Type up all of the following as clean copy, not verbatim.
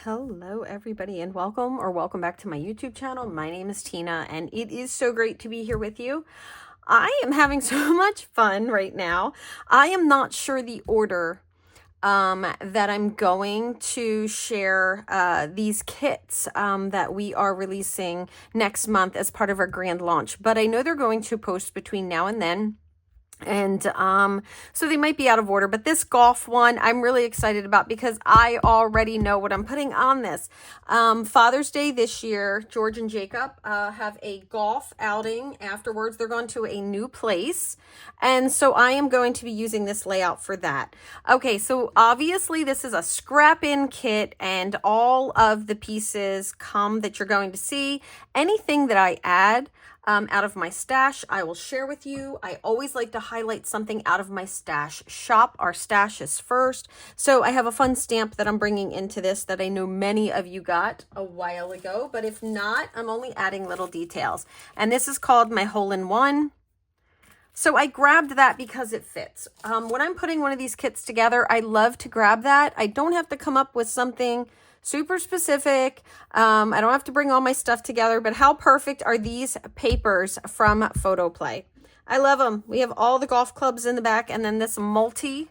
Hello everybody and welcome back to my YouTube channel. My name is Tina and it is so great to be here with you. I am having so much fun right now. I am not sure the order that I'm going to share these kits that we are releasing next month as part of our grand launch, but I know they're going to post between now and then. And so they might be out of order, but this golf one I'm really excited about because I already know what I'm putting on this. Father's Day this year, George and Jacob have a golf outing afterwards. They're going to a new place, and so I am going to be using this layout for that. Okay, so obviously this is a scrap-in kit, and all of the pieces come that you're going to see. Anything that I add out of my stash, I will share with you. I always like to highlight something out of my stash. Shop our stashes first. So I have a fun stamp that I'm bringing into this that I know many of you got a while ago, but if not, I'm only adding little details. And this is called my hole-in-one. So I grabbed that because it fits. When I'm putting one of these kits together, I love to grab that. I don't have to come up with something super specific. I don't have to bring all my stuff together, but how perfect are these papers from PhotoPlay? I love them. We have all the golf clubs in the back and then this multi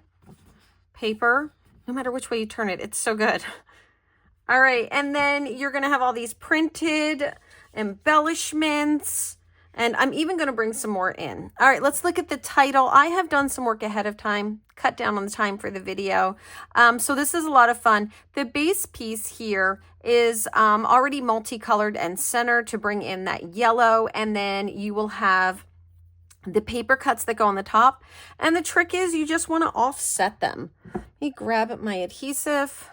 paper, no matter which way you turn it, it's so good. All right, and then you're gonna have all these printed embellishments, and I'm even going to bring some more in. All right, let's look at the title. I have done some work ahead of time, cut down on the time for the video. So this is a lot of fun. The base piece here is already multicolored and centered to bring in that yellow. And then you will have the paper cuts that go on the top. And the trick is you just want to offset them. Let me grab my adhesive.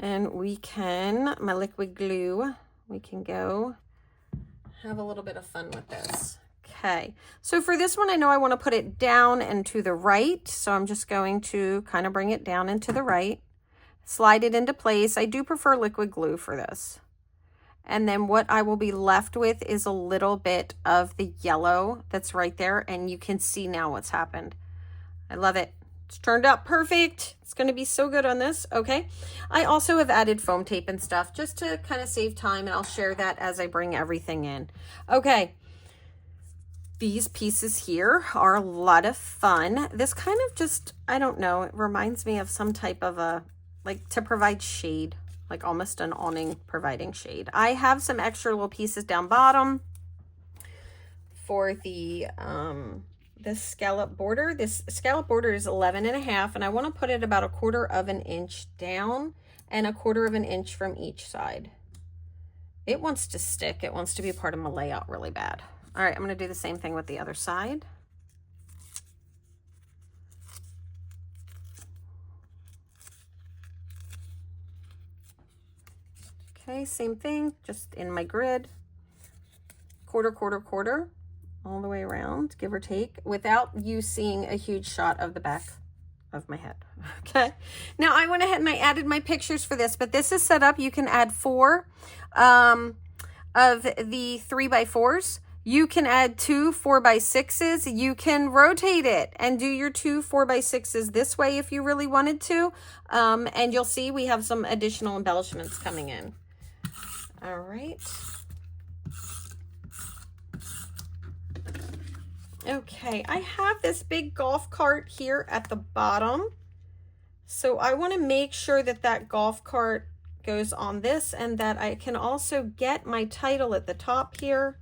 And we can, my liquid glue, we can go have a little bit of fun with this. Okay, so for this one, I know I want to put it down and to the right. So I'm just going to kind of bring it down and to the right, slide it into place. I do prefer liquid glue for this. And then what I will be left with is a little bit of the yellow that's right there. And you can see now what's happened. I love it. It's turned out perfect. It's going to be so good on this. Okay. I also have added foam tape and stuff just to kind of save time, and I'll share that as I bring everything in. Okay. These pieces here are a lot of fun. This kind of just, I don't know, it reminds me of some type of a, like to provide shade, like almost an awning providing shade. I have some extra little pieces down bottom for the scallop border. This scallop border is 11.5, and I want to put it about 1/4 of an inch down and 1/4 of an inch from each side. It wants to stick. It wants to be a part of my layout really bad. All right, I'm going to do the same thing with the other side. Okay, same thing, just in my grid. 1/4, 1/4, 1/4. All the way around, give or take, without you seeing a huge shot of the back of my head. Okay, now I went ahead and I added my pictures for this, but this is set up. You can add 4 of the 3x4s. You can add 2 4x6s. You can rotate it and do your 2 4x6s this way if you really wanted to. And you'll see we have some additional embellishments coming in. All right. Okay, I have this big golf cart here at the bottom. So I want to make sure that that golf cart goes on this and that I can also get my title at the top here.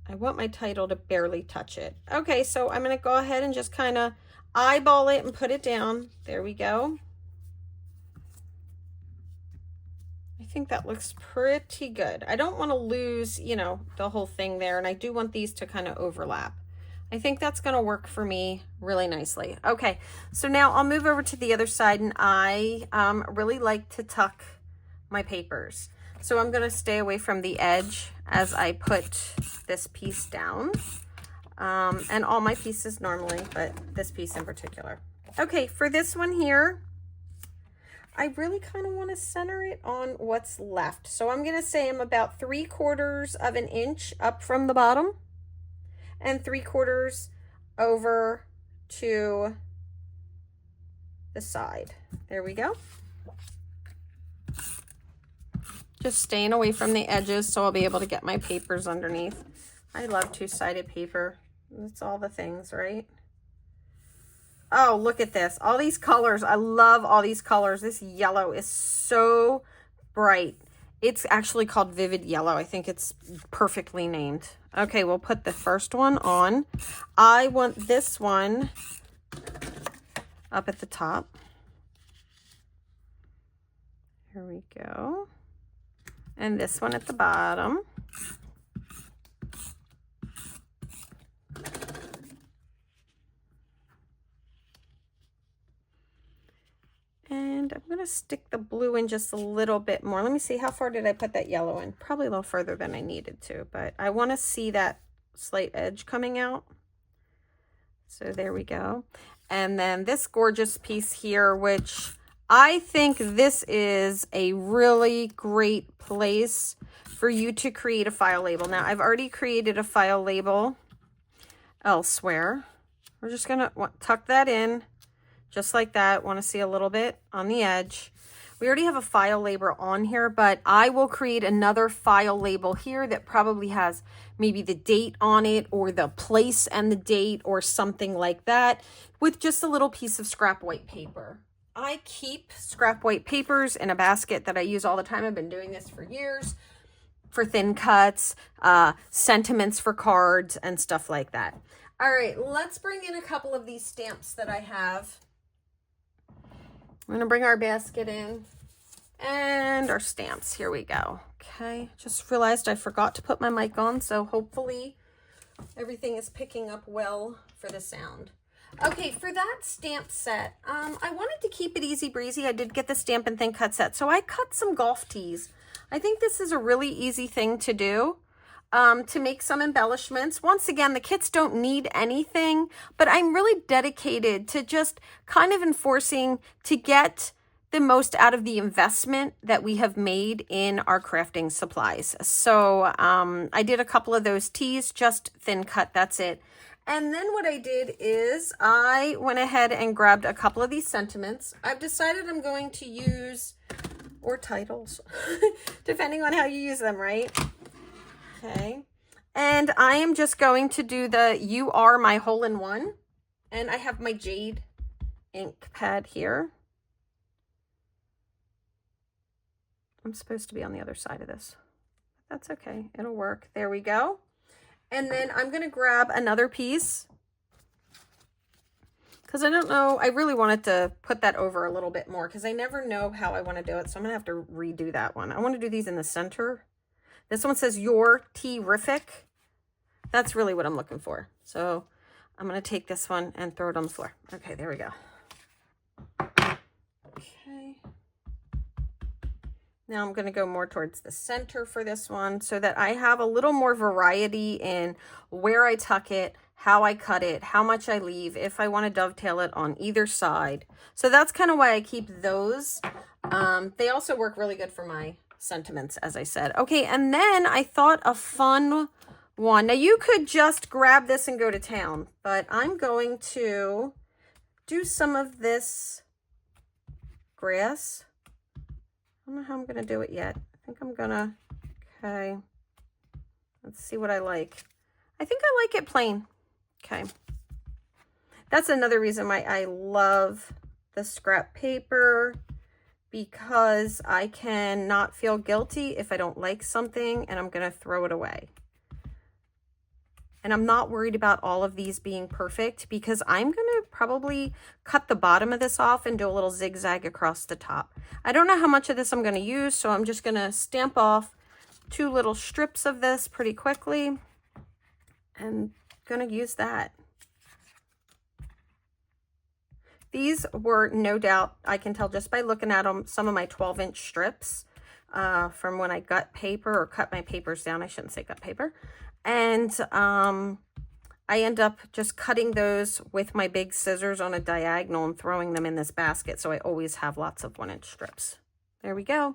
I want my title to barely touch it. Okay, so I'm going to go ahead and just kind of eyeball it and put it down. There we go. I think that looks pretty good. I don't want to lose, you know, the whole thing there. And I do want these to kind of overlap. I think that's going to work for me really nicely. Okay, so now I'll move over to the other side, and I really like to tuck my papers. So I'm going to stay away from the edge as I put this piece down. And all my pieces normally, but this piece in particular. Okay, for this one here, I really kind of want to center it on what's left. So I'm going to say I'm about 3/4 of an inch up from the bottom and 3/4 over to the side. There we go. Just staying away from the edges so I'll be able to get my papers underneath. I love two-sided paper. It's all the things, right? Oh, look at this. All these colors. I love all these colors. This yellow is so bright. It's actually called Vivid Yellow. I think it's perfectly named. Okay, we'll put the first one on. I want this one up at the top. Here we go. And this one at the bottom. And I'm going to stick the blue in just a little bit more. Let me see, how far did I put that yellow in? Probably a little further than I needed to, but I want to see that slight edge coming out. So there we go. And then this gorgeous piece here, which I think this is a really great place for you to create a file label. Now, I've already created a file label elsewhere. We're just going to tuck that in. Just like that. Want to see a little bit on the edge. We already have a file label on here, but I will create another file label here that probably has maybe the date on it or the place and the date or something like that with just a little piece of scrap white paper. I keep scrap white papers in a basket that I use all the time. I've been doing this for years for thin cuts, sentiments for cards and stuff like that. All right, let's bring in a couple of these stamps that I have. I'm going to bring our basket in and our stamps. Here we go. Okay, just realized I forgot to put my mic on, so hopefully everything is picking up well for the sound. Okay, for that stamp set, I wanted to keep it easy breezy. I did get the Stamp and Thin Cut set, so I cut some golf tees. I think this is a really easy thing to do. To make some embellishments. Once again, the kits don't need anything, but I'm really dedicated to just kind of enforcing to get the most out of the investment that we have made in our crafting supplies. So I did a couple of those tees, just thin cut, that's it. And then what I did is I went ahead and grabbed a couple of these sentiments. I've decided I'm going to use, or titles, depending on how you use them, right? Okay, and I am just going to do the You Are My Hole-in-One, and I have my jade ink pad here. I'm supposed to be on the other side of this. That's okay, it'll work. There we go. And then I'm going to grab another piece because I don't know, I really wanted to put that over a little bit more because I never know how I want to do it, so I'm going to have to redo that one. I want to do these in the center. This one says You're Terrific. That's really what I'm looking for. So I'm going to take this one and throw it on the floor. Okay, there we go. Okay. Now I'm going to go more towards the center for this one so that I have a little more variety in where I tuck it, how I cut it, how much I leave, if I want to dovetail it on either side. So that's kind of why I keep those. They also work really good for my sentiments, as I said. Okay, and then I thought a fun one. Now you could just grab this and go to town, but I'm going to do some of this grass. I don't know how I'm going to do it yet. I think I'm going to, okay, let's see what I like. I think I like it plain. Okay. That's another reason why I love the scrap paper, because I can not feel guilty if I don't like something and I'm going to throw it away. And I'm not worried about all of these being perfect because I'm going to probably cut the bottom of this off and do a little zigzag across the top. I don't know how much of this I'm going to use, so I'm just going to stamp off 2 little strips of this pretty quickly and going to use that. These were, no doubt, I can tell just by looking at them, some of my 12-inch strips from when I gut paper or cut my papers down. I shouldn't say gut paper. And I end up just cutting those with my big scissors on a diagonal and throwing them in this basket. So I always have lots of 1-inch strips. There we go.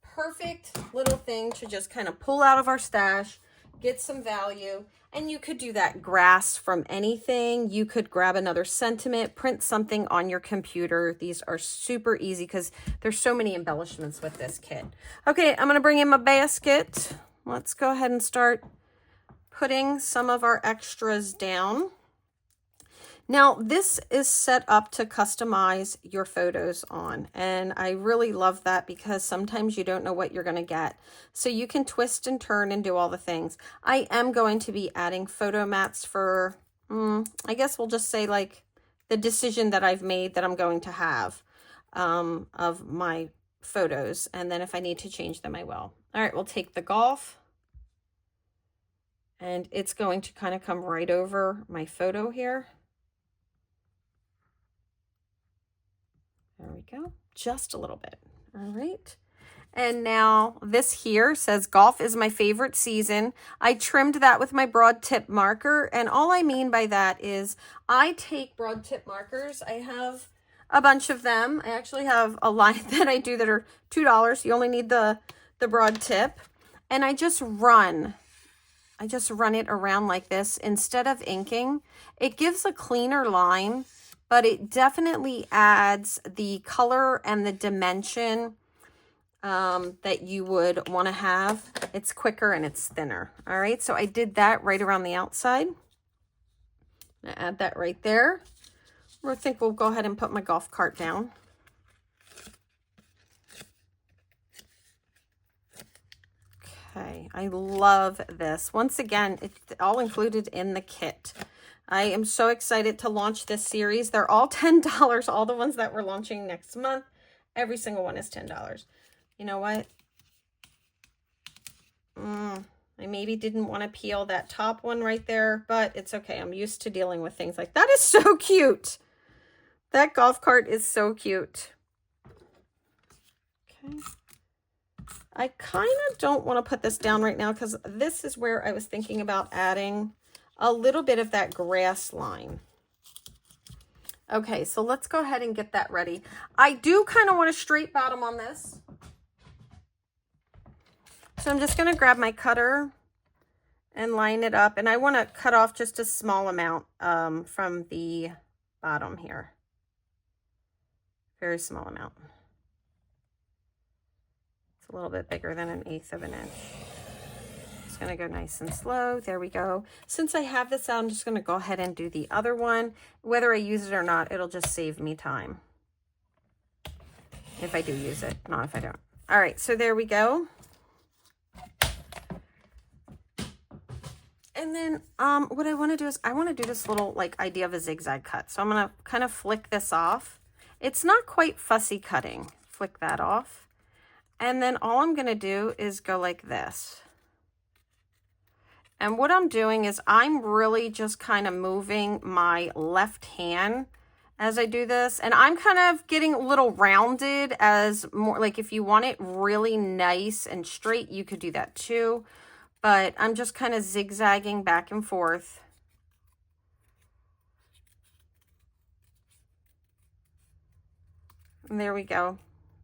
Perfect little thing to just kind of pull out of our stash get some value. And you could do that grass from anything. You could grab another sentiment, print something on your computer. These are super easy because there's so many embellishments with this kit. Okay, I'm gonna bring in my basket. Let's go ahead and start putting some of our extras down. Now, this is set up to customize your photos on, and I really love that because sometimes you don't know what you're going to get. So you can twist and turn and do all the things. I am going to be adding photo mats for, I guess we'll just say like the decision that I've made that I'm going to have of my photos. And then if I need to change them, I will. All right, we'll take the golf. And it's going to kind of come right over my photo here. There we go, just a little bit. All right. And now this here says golf is my favorite season. I trimmed that with my broad tip marker. And all I mean by that is I take broad tip markers. I have a bunch of them. I actually have a line that I do that are $2. You only need the broad tip. And I just run it around like this instead of inking. It gives a cleaner line, but it definitely adds the color and the dimension that you would want to have. It's quicker and it's thinner. All right, so I did that right around the outside. I'm gonna add that right there. I think we'll go ahead and put my golf cart down. Okay, I love this. Once again, it's all included in the kit. I am so excited to launch this series. They're all $10. All the ones that we're launching next month, every single one is $10. You know what? I maybe didn't want to peel that top one right there, but it's okay. I'm used to dealing with things like that. That is so cute. That golf cart is so cute. Okay. I kind of don't want to put this down right now because this is where I was thinking about adding a little bit of that grass line. Okay, so let's go ahead and get that ready. I do kind of want a straight bottom on this. So I'm just going to grab my cutter and line it up. And I want to cut off just a small amount from the bottom here. Very small amount. It's a little bit bigger than 1/8 of an inch. Going to go nice and slow. There we go. Since I have this out, I'm just going to go ahead and do the other one. Whether I use it or not, it'll just save me time. If I do use it, not if I don't. All right, so there we go. And then what I want to do is I want to do this little like idea of a zigzag cut. So I'm going to kind of flick this off. It's not quite fussy cutting. Flick that off. And then all I'm going to do is go like this. And what I'm doing is I'm really just kind of moving my left hand as I do this. And I'm kind of getting a little rounded as more like if you want it really nice and straight, you could do that too. But I'm just kind of zigzagging back and forth. And there we go.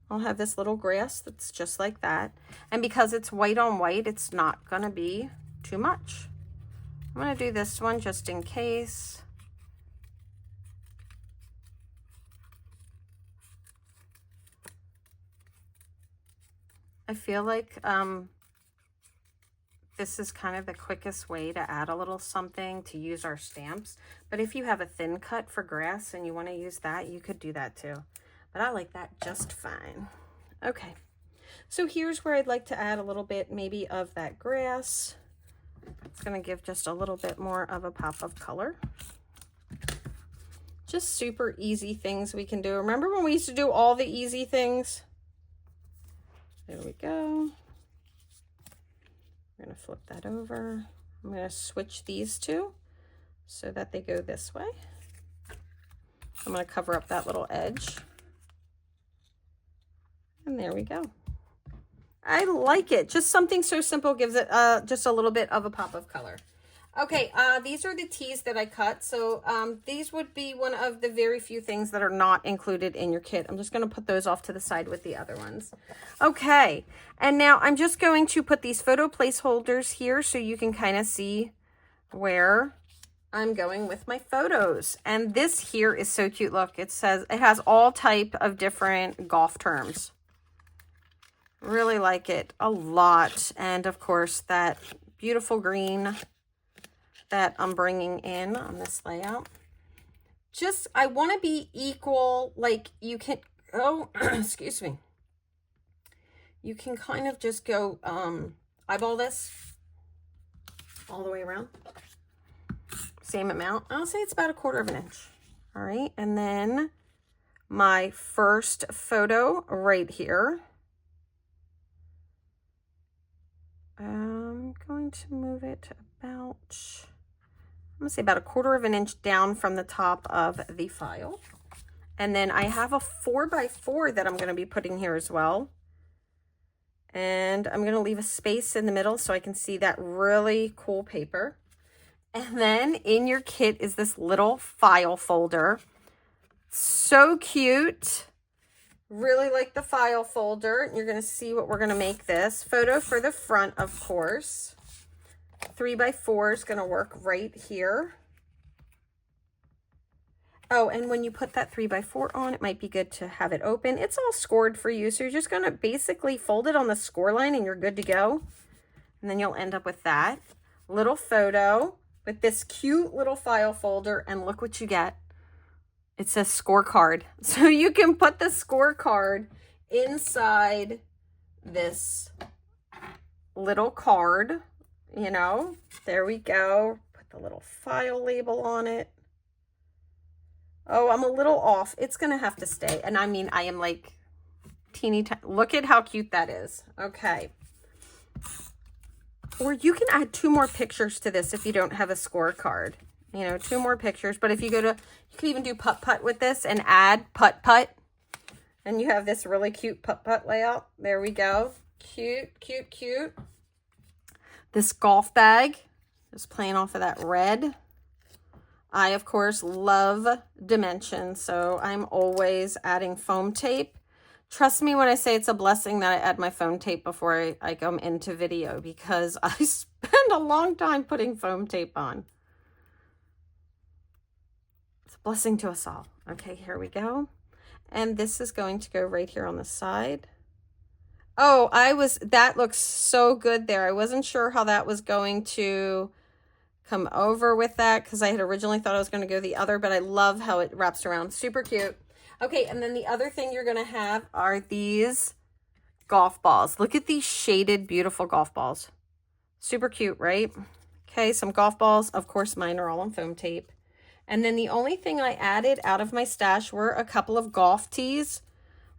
I'll have this little grass that's just like that. And because it's white on white, it's not going to be too much. I'm going to do this one just in case. I feel like this is kind of the quickest way to add a little something to use our stamps. But if you have a thin cut for grass and you want to use that, you could do that too. But I like that just fine. Okay, so here's where I'd like to add a little bit maybe of that grass. It's going to give just a little bit more of a pop of color. Just super easy things we can do. Remember when we used to do all the easy things? There we go. We're going to flip that over. I'm going to switch these two so that they go this way. I'm going to cover up that little edge. And there we go. I like it. Just something so simple gives it just a little bit of a pop of color. Okay, these are the tees that I cut. So these would be one of the very few things that are not included in your kit. I'm just going to put those off to the side with the other ones. Okay, and now I'm just going to put these photo placeholders here so you can kind of see where I'm going with my photos. And this here is so cute. Look, it says it has all type of different golf terms. Really like it a lot. And of course, that beautiful green that I'm bringing in on this layout. Just, I want to be equal, like you can, oh, excuse me. You can kind of just go eyeball this all the way around. Same amount. I'll say it's about 1/4 of an inch. All right, and then my first photo right here. I'm going to move it about, I'm going to say about 1/4 of an inch down from the top of the file. And then I have a 4x4 that I'm going to be putting here as well. And I'm going to leave a space in the middle so I can see that really cool paper. And then in your kit is this little file folder. So cute. Really like the file folder. You're going to see what we're going to make this. Photo for the front, of course. 3x4 is going to work right here. Oh, and when you put that 3x4 on, it might be good to have it open. It's all scored for you. So you're just going to basically fold it on the score line and you're good to go. And then you'll end up with that little photo with this cute little file folder. And look what you get. It says scorecard. So you can put the scorecard inside this little card. You know, there we go. Put the little file label on it. Oh, I'm a little off. It's going to have to stay. And I mean, I am like teeny tiny. Look at how cute that is. Okay. Or you can add 2 more pictures to this if you don't have a scorecard. You know, 2 more pictures. But if you go to, you can even do putt-putt with this and add putt-putt. And you have this really cute putt-putt layout. There we go. Cute, cute, cute. This golf bag, just playing off of that red. I, of course, love dimensions, so I'm always adding foam tape. Trust me when I say it's a blessing that I add my foam tape before I come into video, because I spend a long time putting foam tape on. It's a blessing to us all. Okay, here we go. And this is going to go right here on the side. Oh, that looks so good there. I wasn't sure how that was going to come over with that because I had originally thought I was going to go the other, but I love how it wraps around. Super cute. Okay, and then the other thing you're going to have are these golf balls. Look at these shaded, beautiful golf balls. Super cute, right? Okay, some golf balls. Of course, mine are all on foam tape. And then the only thing I added out of my stash were a couple of golf tees.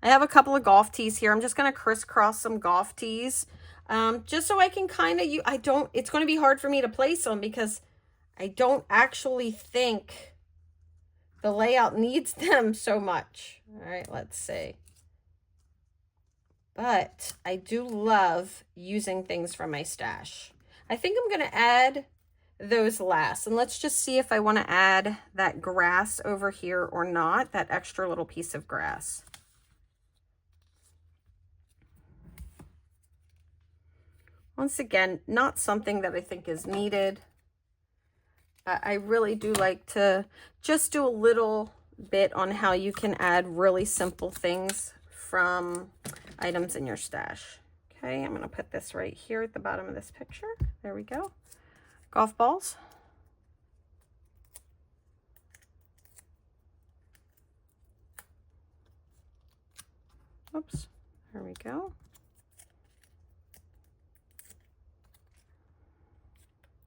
I have a couple of golf tees here. I'm just going to crisscross some golf tees. Just so I can kind of, it's going to be hard for me to place them because I don't actually think the layout needs them so much. All right, let's see. But I do love using things from my stash. I think I'm going to add those last. And let's just see if I want to add that grass over here or not, that extra little piece of grass. Once again, not something that I think is needed. I really do like to just do a little bit on how you can add really simple things from items in your stash. Okay, I'm going to put this right here at the bottom of this picture. There we go. Golf balls. Oops, there we go.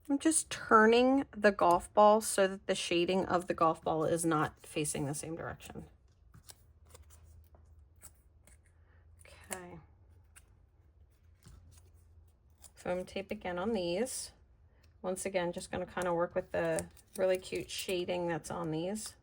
I'm just turning the golf ball so that the shading of the golf ball is not facing the same direction. Okay. Foam tape again on these. Once again, just going to kind of work with the really cute shading that's on these.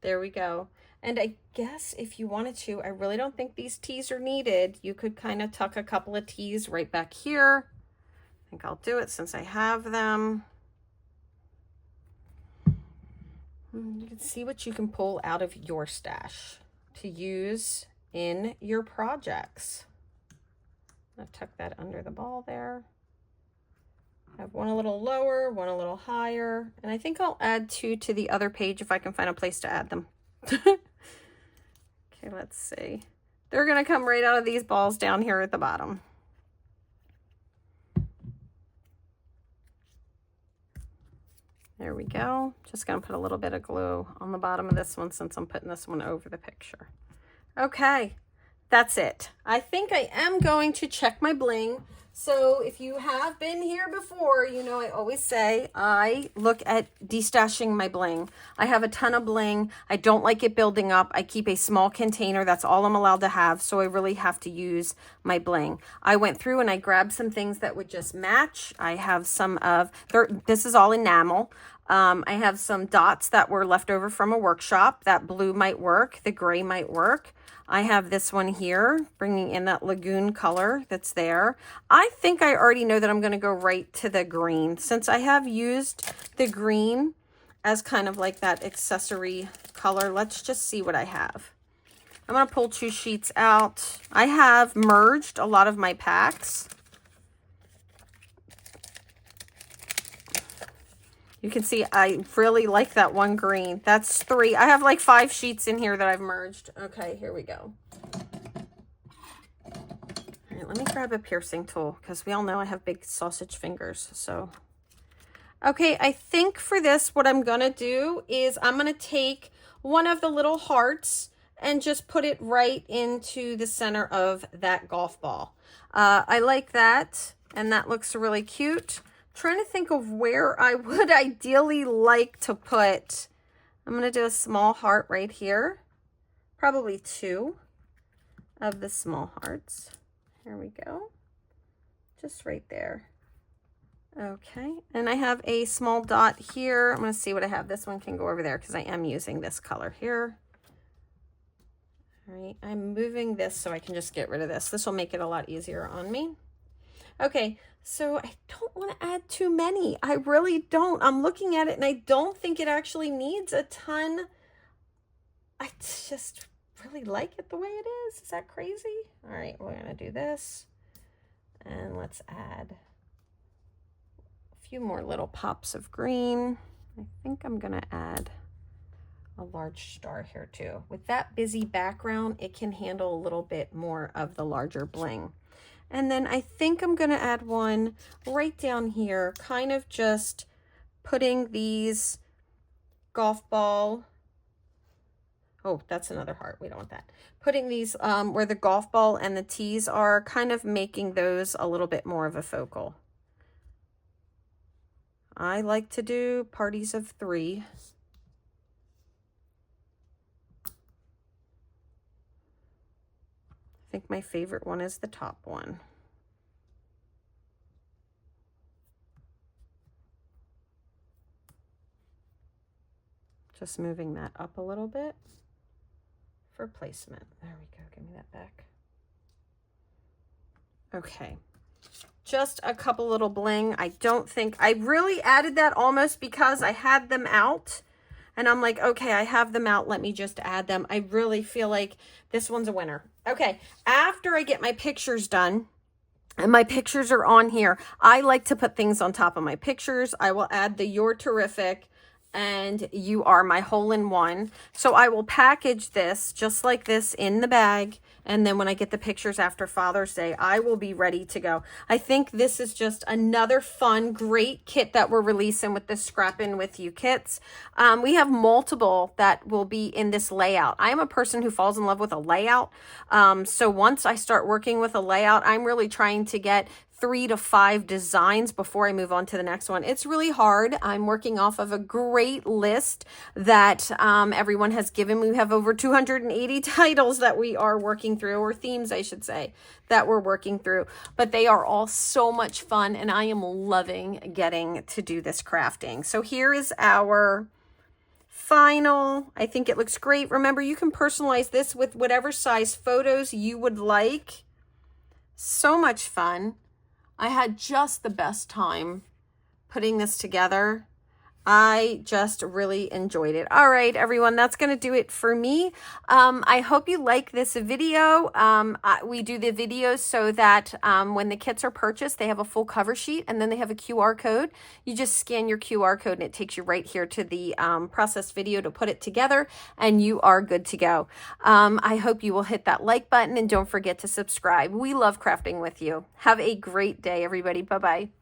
There we go. And I guess if you wanted to, I really don't think these T's are needed. You could kind of tuck a couple of T's right back here. I think I'll do it since I have them. You can see what you can pull out of your stash to use in your projects. I'll tuck that under the ball there. I have one a little lower, one a little higher, and I think I'll add 2 to the other page if I can find a place to add them. Okay, let's see. They're gonna come right out of these balls down here at the bottom. There we go. Just gonna put a little bit of glue on the bottom of this one since I'm putting this one over the picture. Okay, that's it. I think I am going to check my bling. So if you have been here before, you know I always say I look at destashing my bling. I have a ton of bling. I don't like it building up. I keep a small container. That's all I'm allowed to have. So I really have to use my bling. I went through and I grabbed some things that would just match. I have some of, this is all enamel. I have some dots that were left over from a workshop. That blue might work. The gray might work. I have this one here, bringing in that lagoon color that's there. I think I already know that I'm going to go right to the green. Since I have used the green as kind of like that accessory color, let's just see what I have. I'm going to pull 2 sheets out. I have merged a lot of my packs. You can see I really like that one green. That's 3. I have like 5 sheets in here that I've merged. Okay, here we go. All right, let me grab a piercing tool because we all know I have big sausage fingers. So, okay, I think for this, what I'm going to do is I'm going to take one of the little hearts and just put it right into the center of that golf ball. I like that, and that looks really cute. Trying to think of where I would ideally like to put. I'm going to do a small heart right here. Probably 2 of the small hearts. Here we go. Just right there. Okay. And I have a small dot here. I'm going to see what I have. This one can go over there because I am using this color here. All right. I'm moving this so I can just get rid of this. This will make it a lot easier on me. Okay, so I don't want to add too many. I really don't. I'm looking at it and I don't think it actually needs a ton. I just really like it the way it is. Is that crazy? All right, we're going to do this. And let's add a few more little pops of green. I think I'm going to add a large star here too. With that busy background, it can handle a little bit more of the larger bling. And then I think I'm going to add one right down here, kind of just putting these golf ball. Oh, that's another heart. We don't want that. Putting these where the golf ball and the T's are, kind of making those a little bit more of a focal. I like to do parties of 3. I think my favorite one is the top one. Just moving that up a little bit for placement. There we go. Give me that back. Okay. Just a couple little bling. I don't think I really added that almost because I had them out. And I'm like, okay, I have them out. Let me just add them. I really feel like this one's a winner. Okay, after I get my pictures done, and my pictures are on here, I like to put things on top of my pictures. I will add the You're Terrific and You Are My Hole-in-One. So I will package this just like this in the bag. And then when I get the pictures after Father's Day, I will be ready to go. I think this is just another fun, great kit that we're releasing with the Scrap In With You kits. We have multiple that will be in this layout. I am a person who falls in love with a layout. So once I start working with a layout, I'm really trying to get 3 to 5 designs before I move on to the next one. It's really hard. I'm working off of a great list that everyone has given me. We have over 280 titles that we are working through, or themes, I should say, that we're working through. But they are all so much fun, and I am loving getting to do this crafting. So here is our final. I think it looks great. Remember, you can personalize this with whatever size photos you would like. So much fun. I had just the best time putting this together. I just really enjoyed it. All right, everyone, that's going to do it for me. I hope you like this video. We do the videos so that when the kits are purchased, they have a full cover sheet and then they have a QR code. You just scan your QR code and it takes you right here to the processed video to put it together, and you are good to go. I hope you will hit that like button and don't forget to subscribe. We love crafting with you. Have a great day, everybody. Bye-bye.